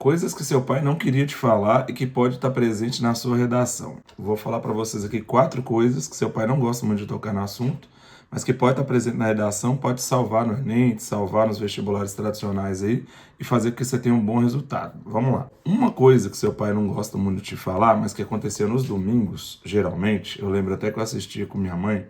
Coisas que seu pai não queria te falar e que pode estar presente na sua redação. Vou falar para vocês aqui 4 coisas que seu pai não gosta muito de tocar no assunto, mas que pode estar presente na redação, pode salvar no Enem, te salvar nos vestibulares tradicionais aí e fazer com que você tenha um bom resultado. Vamos lá. Uma coisa que seu pai não gosta muito de te falar, mas que acontecia nos domingos, geralmente, eu lembro até que eu assistia com minha mãe,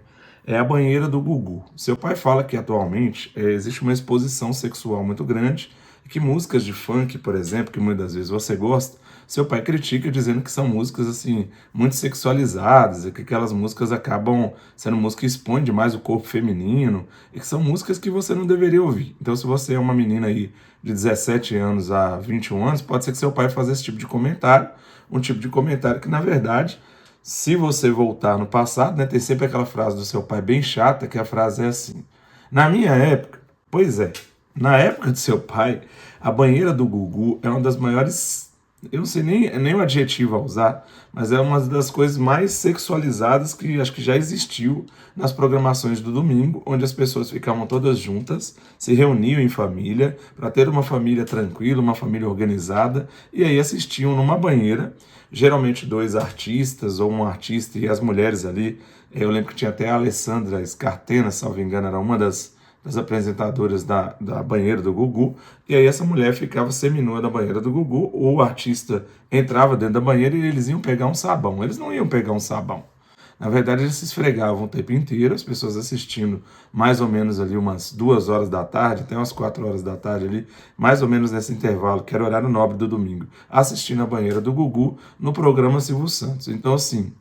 é a banheira do Gugu. Seu pai fala que atualmente existe uma exposição sexual muito grande e que músicas de funk, por exemplo, que muitas vezes você gosta, seu pai critica dizendo que são músicas assim muito sexualizadas e que aquelas músicas acabam sendo músicas que expõem demais o corpo feminino e que são músicas que você não deveria ouvir. Então, se você é uma menina aí de 17 anos a 21 anos, pode ser que seu pai faça esse tipo de comentário, um tipo de comentário que, na verdade, se você voltar no passado, né, tem sempre aquela frase do seu pai bem chata, que a frase é assim: na minha época, pois é, na época do seu pai, a banheira do Gugu é uma das maiores, eu não sei nem o adjetivo a usar, mas é uma das coisas mais sexualizadas que acho que já existiu nas programações do domingo, onde as pessoas ficavam todas juntas, se reuniam em família, para ter uma família tranquila, uma família organizada, e aí assistiam numa banheira, geralmente dois artistas ou um artista e as mulheres ali. Eu lembro que tinha até a Alessandra Scartena, salvo engano, era uma das apresentadoras da banheira do Gugu, e aí essa mulher ficava seminua na banheira do Gugu, o artista entrava dentro da banheira e eles iam pegar um sabão. Eles não iam pegar um sabão. Na verdade, eles se esfregavam o tempo inteiro, as pessoas assistindo mais ou menos ali umas 2 horas da tarde, até umas 4 horas da tarde ali, mais ou menos nesse intervalo, que era o horário nobre do domingo, assistindo a banheira do Gugu no programa Silvio Santos. Então, assim,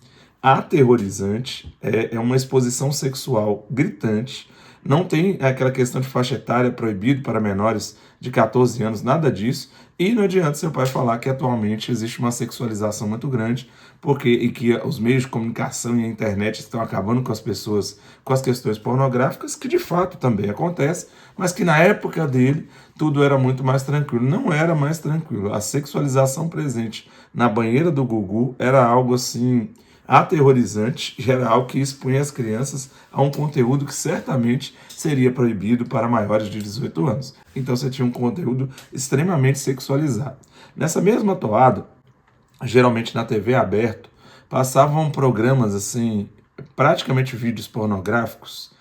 aterrorizante, é uma exposição sexual gritante, não tem aquela questão de faixa etária proibido para menores de 14 anos, nada disso. E não adianta seu pai falar que atualmente existe uma sexualização muito grande, porque e que os meios de comunicação e a internet estão acabando com as pessoas com as questões pornográficas, que de fato também acontece, mas que na época dele tudo era muito mais tranquilo. Não era mais tranquilo. A sexualização presente na banheira do Gugu era algo assim aterrorizante e era algo que expunha as crianças a um conteúdo que certamente seria proibido para maiores de 18 anos. Então você tinha um conteúdo extremamente sexualizado. Nessa mesma toada, geralmente na TV aberta, passavam programas assim, praticamente vídeos pornográficos.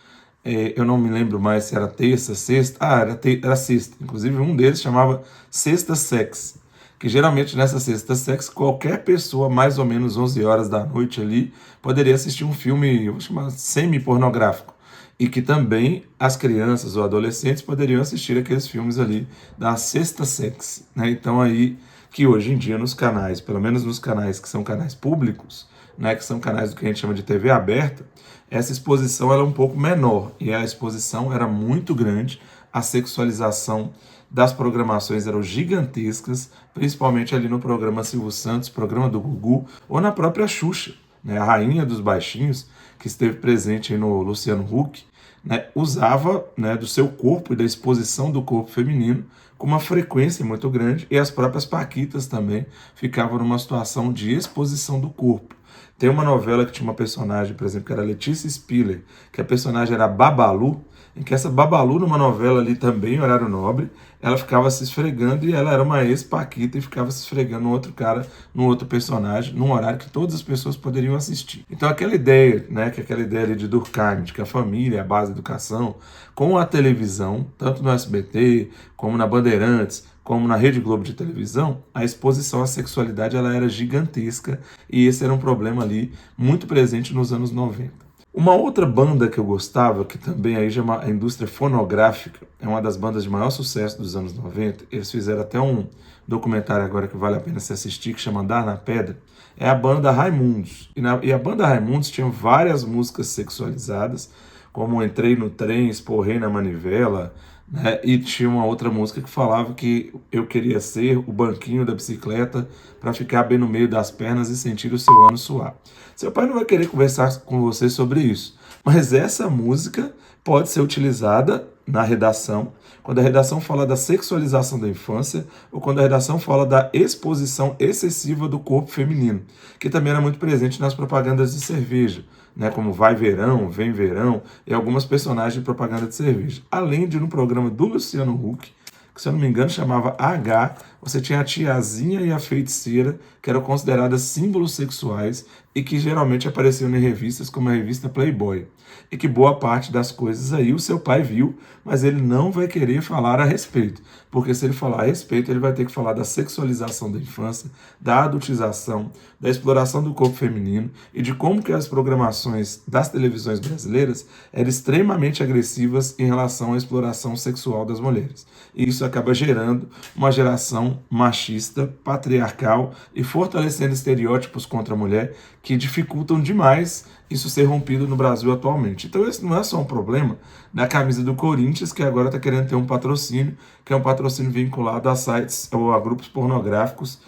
Eu não me lembro mais se era terça, sexta. Era sexta. Inclusive um deles chamava Sexta Sex, que geralmente nessa Sexta Sex qualquer pessoa mais ou menos 11 horas da noite ali poderia assistir um filme, eu vou chamar semi-pornográfico, e que também as crianças ou adolescentes poderiam assistir aqueles filmes ali da Sexta Sex, né? Então aí que hoje em dia nos canais, pelo menos nos canais que são canais públicos, né, que são canais do que a gente chama de TV aberta, essa exposição ela é um pouco menor e a exposição era muito grande, a sexualização das programações eram gigantescas, principalmente ali no programa Silvio Santos, programa do Gugu, ou na própria Xuxa, né, a rainha dos baixinhos, que esteve presente aí no Luciano Huck, né, usava, né, do seu corpo e da exposição do corpo feminino com uma frequência muito grande, e as próprias paquitas também ficavam numa situação de exposição do corpo. Tem uma novela que tinha uma personagem, por exemplo, que era Letícia Spiller, que a personagem era Babalu, em que essa Babalu, numa novela ali também, em horário nobre, ela ficava se esfregando e ela era uma ex-paquita e ficava se esfregando no outro cara, no outro personagem, num horário que todas as pessoas poderiam assistir. Então aquela ideia, né, que aquela ideia ali de Durkheim, de que a família é a base da educação, com a televisão, tanto no SBT, como na Bandeirantes, como na Rede Globo de televisão, a exposição à sexualidade ela era gigantesca e esse era um problema ali muito presente nos anos 90. Uma outra banda que eu gostava, que também aí já é a indústria fonográfica, é uma das bandas de maior sucesso dos anos 90, eles fizeram até um documentário agora que vale a pena se assistir, que chama Andar na Pedra, é a banda Raimundos. E a banda Raimundos tinha várias músicas sexualizadas, como Entrei no Trem, Esporrei na Manivela, né? E tinha uma outra música que falava que eu queria ser o banquinho da bicicleta para ficar bem no meio das pernas e sentir o seu ano suar. Seu pai não vai querer conversar com você sobre isso, mas essa música pode ser utilizada na redação, quando a redação fala da sexualização da infância ou quando a redação fala da exposição excessiva do corpo feminino, que também era muito presente nas propagandas de cerveja, né, como Vai Verão, Vem Verão e algumas personagens de propaganda de cerveja. Além de no programa do Luciano Huck, que se eu não me engano chamava H. Você tinha a tiazinha e a feiticeira, que eram consideradas símbolos sexuais e que geralmente apareciam em revistas como a revista Playboy. E que boa parte das coisas aí o seu pai viu, mas ele não vai querer falar a respeito. Porque se ele falar a respeito, ele vai ter que falar da sexualização da infância, da adultização, da exploração do corpo feminino e de como que as programações das televisões brasileiras eram extremamente agressivas em relação à exploração sexual das mulheres. E isso acaba gerando uma geração machista, patriarcal e fortalecendo estereótipos contra a mulher que dificultam demais isso ser rompido no Brasil atualmente. Então esse não é só um problema da camisa do Corinthians, que agora está querendo ter um patrocínio, que é um patrocínio vinculado a sites ou a grupos pornográficos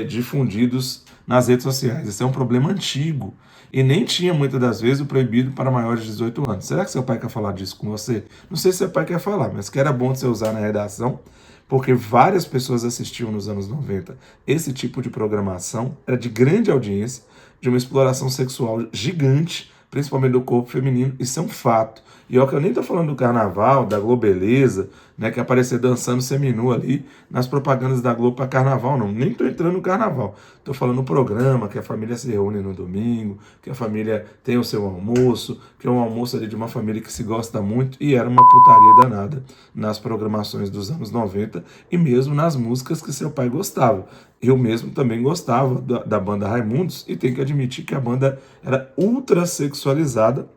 difundidos nas redes sociais. Esse é um problema antigo e nem tinha muitas das vezes o proibido para maiores de 18 anos. Será que seu pai quer falar disso com você? Não sei se seu pai quer falar, mas que era bom de você usar na redação, porque várias pessoas assistiam nos anos 90 esse tipo de programação, era de grande audiência, de uma exploração sexual gigante, principalmente do corpo feminino. Isso é um fato. E ó, que eu nem tô falando do carnaval, da Globeleza, né, que aparecer dançando seminu ali nas propagandas da Globo para carnaval, não. Nem tô entrando no carnaval. Tô falando no programa, que a família se reúne no domingo, que a família tem o seu almoço, que é um almoço ali de uma família que se gosta muito, e era uma putaria danada nas programações dos anos 90 e mesmo nas músicas que seu pai gostava. Eu mesmo também gostava da banda Raimundos e tenho que admitir que a banda era ultra sexualizada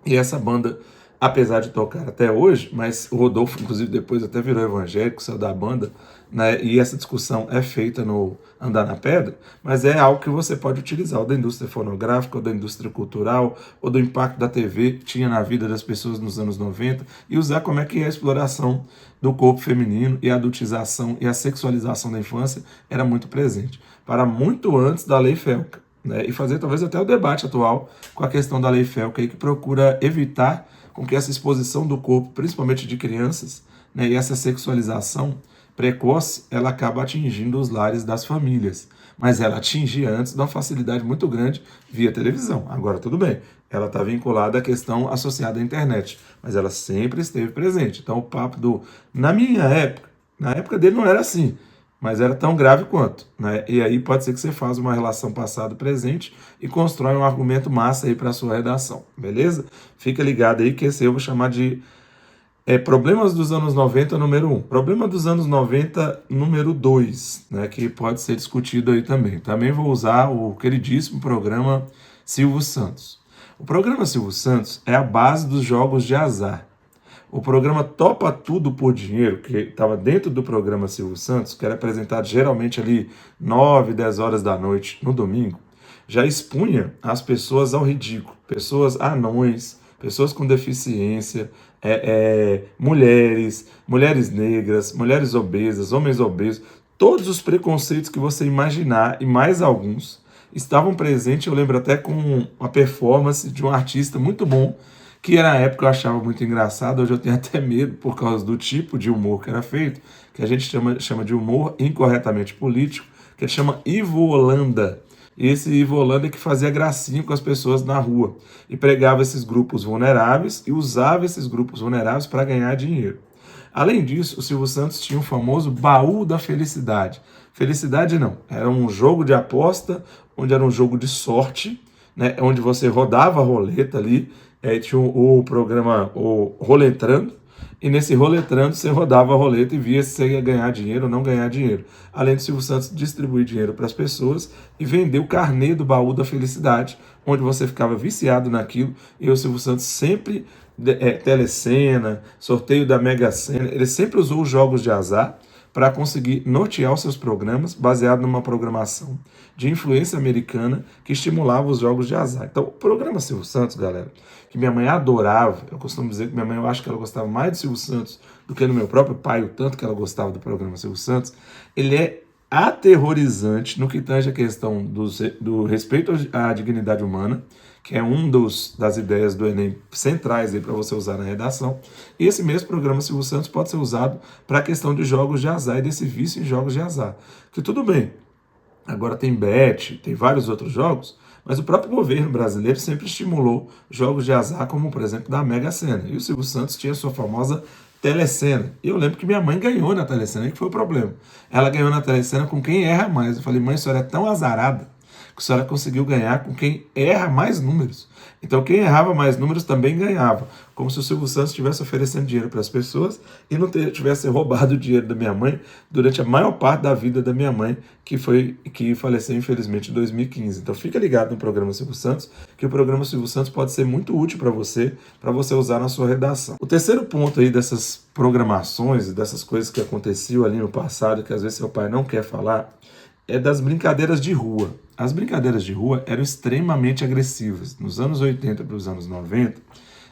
e essa banda, apesar de tocar até hoje, mas o Rodolfo, inclusive, depois até virou evangélico, saiu da banda, né? E essa discussão é feita no Andar na Pedra, mas é algo que você pode utilizar, ou da indústria fonográfica, ou da indústria cultural, ou do impacto da TV que tinha na vida das pessoas nos anos 90, e usar como é que a exploração do corpo feminino e a adultização e a sexualização da infância era muito presente, para muito antes da Lei Felca, né? E fazer talvez até o debate atual com a questão da Lei Felca, aí, que procura evitar com que essa exposição do corpo, principalmente de crianças, né, e essa sexualização precoce, ela acaba atingindo os lares das famílias. Mas ela atingia antes de uma facilidade muito grande via televisão. Agora, tudo bem, ela está vinculada à questão associada à internet, mas ela sempre esteve presente. Então, o papo do... Na minha época, na época dele não era assim, mas era tão grave quanto, né? E aí pode ser que você faça uma relação passado-presente e constrói um argumento massa aí para a sua redação, beleza? Fica ligado aí que esse eu vou chamar de Problemas dos anos 90, número 1. Problema dos anos 90, número 2, né? Que pode ser discutido aí também. Também vou usar o queridíssimo programa Silvio Santos. O programa Silvio Santos é a base dos jogos de azar. O programa Topa Tudo por Dinheiro, que estava dentro do programa Silvio Santos, que era apresentado geralmente ali 9, 10 horas da noite no domingo, já expunha as pessoas ao ridículo. Pessoas anões, pessoas com deficiência, mulheres negras, mulheres obesas, homens obesos, todos os preconceitos que você imaginar e mais alguns estavam presentes. Eu lembro até com uma performance de um artista muito bom, que na época eu achava muito engraçado, hoje eu tenho até medo por causa do tipo de humor que era feito, que a gente chama de humor incorretamente político, que ele chama Ivo Holanda. E esse Ivo Holanda que fazia gracinha com as pessoas na rua e pregava esses grupos vulneráveis e usava esses grupos vulneráveis para ganhar dinheiro. Além disso, o Silvio Santos tinha o famoso baú da felicidade. Felicidade não, era um jogo de aposta, onde era um jogo de sorte, né, onde você rodava a roleta ali, tinha o programa o Roletrando, e nesse Roletrando você rodava a roleta e via se você ia ganhar dinheiro ou não ganhar dinheiro. Além do Silvio Santos distribuir dinheiro para as pessoas e vender o carnê do baú da felicidade, onde você ficava viciado naquilo, e o Silvio Santos sempre, telecena, sorteio da Mega Sena, ele sempre usou os jogos de azar para conseguir nortear os seus programas, baseado numa programação de influência americana que estimulava os jogos de azar. Então, o programa Silvio Santos, galera, que minha mãe adorava, eu costumo dizer que minha mãe, eu acho que ela gostava mais do Silvio Santos do que do meu próprio pai, o tanto que ela gostava do programa Silvio Santos, ele é aterrorizante no que tange a questão do respeito à dignidade humana, que é das ideias do Enem centrais para você usar na redação. E esse mesmo programa Silvio Santos pode ser usado para a questão de jogos de azar e desse vício em jogos de azar. Que tudo bem, agora tem Bet, tem vários outros jogos, mas o próprio governo brasileiro sempre estimulou jogos de azar, como por exemplo da Mega Sena. E o Silvio Santos tinha sua famosa Telecena. E eu lembro que minha mãe ganhou na Telecena, aí que foi o problema. Ela ganhou na Telecena com quem erra mais. Eu falei, mãe, a senhora é tão azarada que a senhora conseguiu ganhar com quem erra mais números. Então quem errava mais números também ganhava. Como se o Silvio Santos estivesse oferecendo dinheiro para as pessoas e não tivesse roubado o dinheiro da minha mãe durante a maior parte da vida da minha mãe, que faleceu infelizmente em 2015. Então fica ligado no programa Silvio Santos, que o programa Silvio Santos pode ser muito útil para você usar na sua redação. O terceiro ponto aí dessas programações e dessas coisas que aconteciam ali no passado, que às vezes seu pai não quer falar, é das brincadeiras de rua. As brincadeiras de rua eram extremamente agressivas. Nos anos 80 para os anos 90,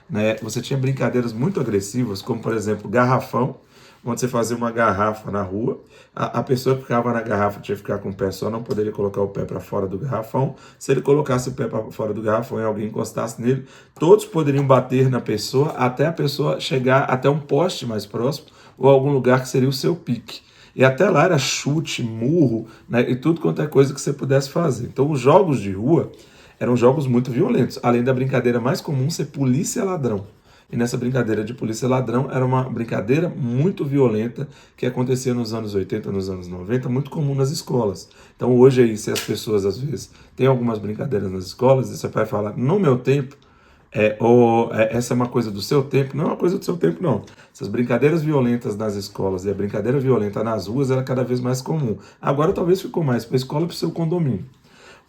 né, você tinha brincadeiras muito agressivas, como por exemplo garrafão, onde você fazia uma garrafa na rua, a pessoa que ficava na garrafa tinha que ficar com o pé só, não poderia colocar o pé para fora do garrafão. Se ele colocasse o pé para fora do garrafão e alguém encostasse nele, todos poderiam bater na pessoa até a pessoa chegar até um poste mais próximo ou algum lugar que seria o seu pique. E até lá era chute, murro, né, e tudo quanto é coisa que você pudesse fazer. Então os jogos de rua eram jogos muito violentos, além da brincadeira mais comum ser polícia-ladrão. E nessa brincadeira de polícia-ladrão era uma brincadeira muito violenta que acontecia nos anos 80, nos anos 90, muito comum nas escolas. Então hoje aí, se as pessoas às vezes têm algumas brincadeiras nas escolas, e você vai falar, no meu tempo, essa é uma coisa do seu tempo, não é uma coisa do seu tempo, não. Essas brincadeiras violentas nas escolas e a brincadeira violenta nas ruas era cada vez mais comum. Agora talvez ficou mais para a escola e para o seu condomínio.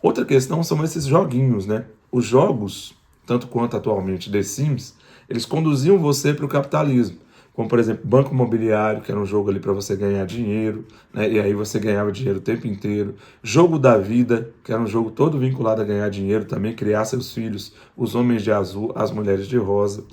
Outra questão são esses joguinhos, né? Os jogos, tanto quanto atualmente The Sims, eles conduziam você para o capitalismo. Como, por exemplo, Banco Imobiliário, que era um jogo ali para você ganhar dinheiro, né? E aí você ganhava dinheiro o tempo inteiro. Jogo da Vida, que era um jogo todo vinculado a ganhar dinheiro também, criar seus filhos, os homens de azul, as mulheres de rosa.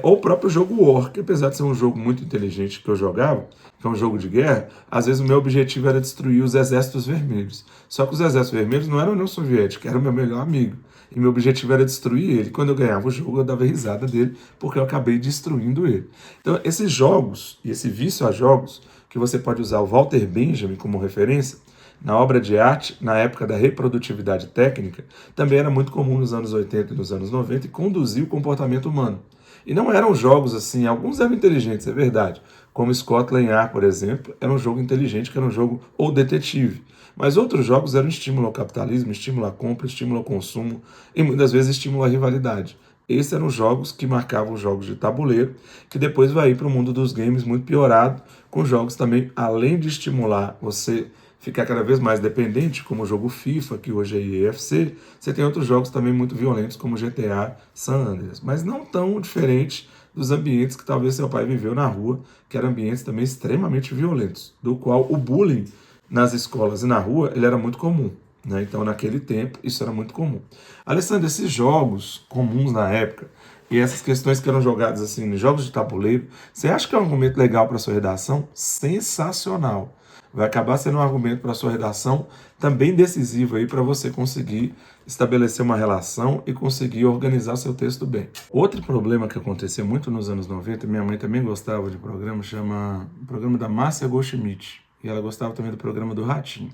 Ou o próprio jogo War, que apesar de ser um jogo muito inteligente que eu jogava, que é um jogo de guerra, às vezes o meu objetivo era destruir os exércitos vermelhos. Só que os exércitos vermelhos não eram a União Soviética, era o meu melhor amigo. E meu objetivo era destruir ele. Quando eu ganhava o jogo, eu dava risada dele, porque eu acabei destruindo ele. Então, esses jogos, e esse vício a jogos, que você pode usar o Walter Benjamin como referência, na obra de arte, na época da reprodutividade técnica, também era muito comum nos anos 80 e nos anos 90 e conduzia o comportamento humano. E não eram jogos assim, alguns eram inteligentes, é verdade. Como Scotland Yard, por exemplo, era um jogo inteligente, que era um jogo ou detetive. Mas outros jogos eram estímulo ao capitalismo, estímulo à compra, estímulo ao consumo e muitas vezes estímulo à rivalidade. Esses eram os jogos que marcavam os jogos de tabuleiro, que depois vai ir para o mundo dos games muito piorado, com jogos também, além de estimular você ficar cada vez mais dependente, como o jogo FIFA, que hoje é EFC, você tem outros jogos também muito violentos, como GTA San Andreas, mas não tão diferente dos ambientes que talvez seu pai viveu na rua, que eram ambientes também extremamente violentos, do qual o bullying nas escolas e na rua ele era muito comum. Né? Então, naquele tempo, isso era muito comum. Alessandro, esses jogos comuns na época e essas questões que eram jogadas assim, jogos de tabuleiro, você acha que é um argumento legal para sua redação? Sensacional! Vai acabar sendo um argumento para sua redação também decisivo aí para você conseguir estabelecer uma relação e conseguir organizar seu texto bem. Outro problema que aconteceu muito nos anos 90, minha mãe também gostava de programa, chama o programa da Márcia Goldschmidt, e ela gostava também do programa do Ratinho.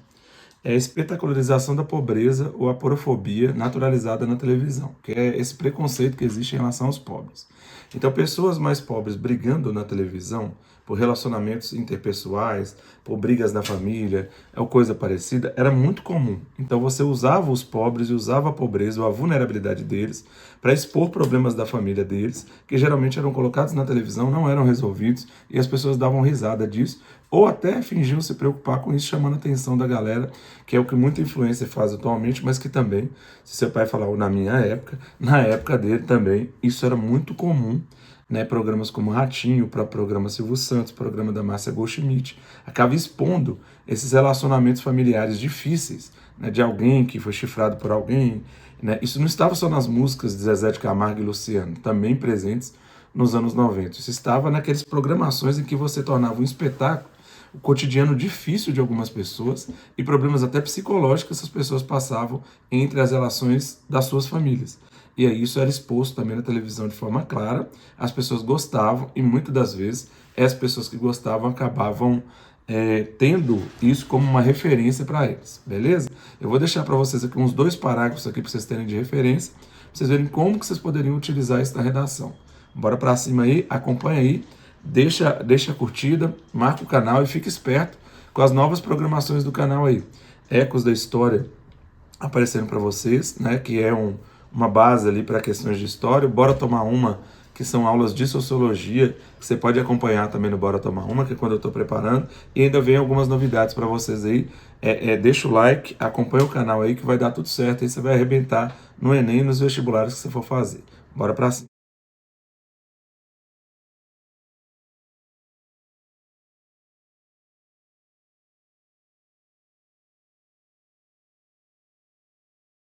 É a espetacularização da pobreza ou a porofobia naturalizada na televisão, que é esse preconceito que existe em relação aos pobres. Então, pessoas mais pobres brigando na televisão por relacionamentos interpessoais, por brigas na família, ou coisa parecida, era muito comum. Então, você usava os pobres e usava a pobreza ou a vulnerabilidade deles para expor problemas da família deles, que geralmente eram colocados na televisão, não eram resolvidos, e as pessoas davam risada disso, ou até fingiam se preocupar com isso, chamando a atenção da galera, que é o que muita influência faz atualmente, mas que também, se seu pai falar na minha época, na época dele também, isso era muito comum, né? Programas como Ratinho, para programa Silvio Santos, programa da Márcia Goldschmidt, acaba expondo esses relacionamentos familiares difíceis, né? De alguém que foi chifrado por alguém, né? Isso não estava só nas músicas de Zezé de Camargo e Luciano, também presentes nos anos 90. Isso estava naquelas programações em que você tornava um espetáculo o cotidiano difícil de algumas pessoas e problemas até psicológicos que essas pessoas passavam entre as relações das suas famílias. E aí isso era exposto também na televisão de forma clara, as pessoas gostavam e muitas das vezes as pessoas que gostavam acabavam tendo isso como uma referência para eles, beleza? Eu vou deixar para vocês aqui uns 2 parágrafos aqui para vocês terem de referência, para vocês verem como que vocês poderiam utilizar isso na redação. Bora para cima aí, acompanha aí. deixa a curtida, marca o canal e fica esperto com as novas programações do canal aí. Ecos da História aparecendo para vocês, né, que é uma base ali para questões de história. Bora Tomar Uma, que são aulas de sociologia, que você pode acompanhar também no Bora Tomar Uma, que é quando eu estou preparando, e ainda vem algumas novidades para vocês aí. Deixa o like, acompanha o canal aí que vai dar tudo certo, aí você vai arrebentar no Enem e nos vestibulares que você for fazer. Bora para cima.